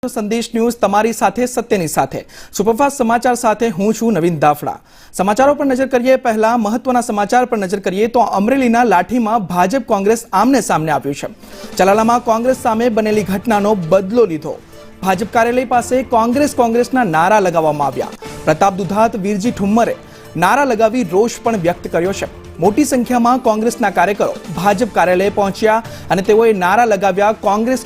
સંદેશ ન્યૂઝ તમારી સાથે સત્યની સાથે સુપરફાસ્ટ સમાચાર સાથે હું છું નવીન દાફડા। સમાચારો પર નજર કરીએ પહેલા મહત્વના સમાચાર પર નજર કરીએ તો અમરેલીના લાઠીમાં ભાજપ કોંગ્રેસ આમને સામને આવ્યું છે। ચલાલામાં કોંગ્રેસ સામે બનેલી ઘટનાનો બદલો લીધો। ભાજપ કાર્યાલય પાસે કોંગ્રેસના નારા લગાવવામાં આવ્યા। પ્રતાપ દુધાત વીરજી ઠુમ્મરે નારા લગાવી રોષ પણ વ્યક્ત કર્યો છે। મોટી સંખ્યામાં કોંગ્રેસના કાર્યકરો ભાજપ કાર્યાલય પહોંચ્યા અને તેઓએ નારા લગાવ્યા।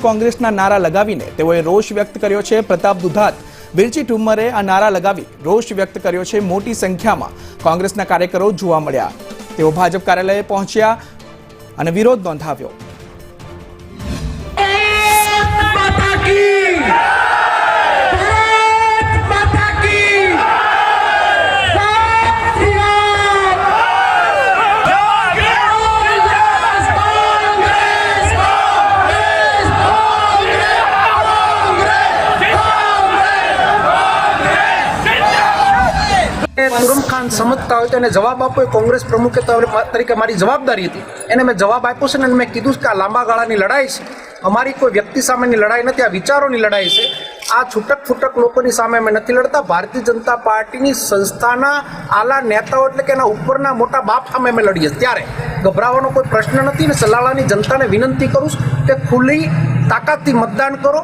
કોંગ્રેસના નારા લગાવીને તેઓએ રોષ વ્યક્ત કર્યો છે। પ્રતાપ દુધાત વીરજી ઠુમ્મરે આ નારા લગાવી રોષ વ્યક્ત કર્યો છે। મોટી સંખ્યામાં કોંગ્રેસના કાર્યકરો જોવા મળ્યા। તેઓ ભાજપ કાર્યાલયે પહોંચ્યા અને વિરોધ નોંધાવ્યો। तुरम खान समझता हो तो जवाब आपो कांग्रेस प्रमुख तरीके मारी जवाबदारी थी एने मैं जवाब आप्यो छे ने मैं कीधुं के आ लांबा गाळानी लड़ाई छे। अमारी कोई व्यक्ति सामेनी लड़ाई नथी, आ विचारोनी लड़ाई छे। आ छूटक फूटक लोकोनी सामे अमे नथी लड़ता। भारतीय जनता पार्टीनी संस्थाना आला नेताओ एटले के एना उपरना मोटा बाप सामे अमे लड़ीए त्यारे गभराવાનો કોઈ પ્રશ્ન નથી ને સલાલાની જનતાને વિનંતી કરું કે ખુલ્લી તાકાતથી મતદાન કરો।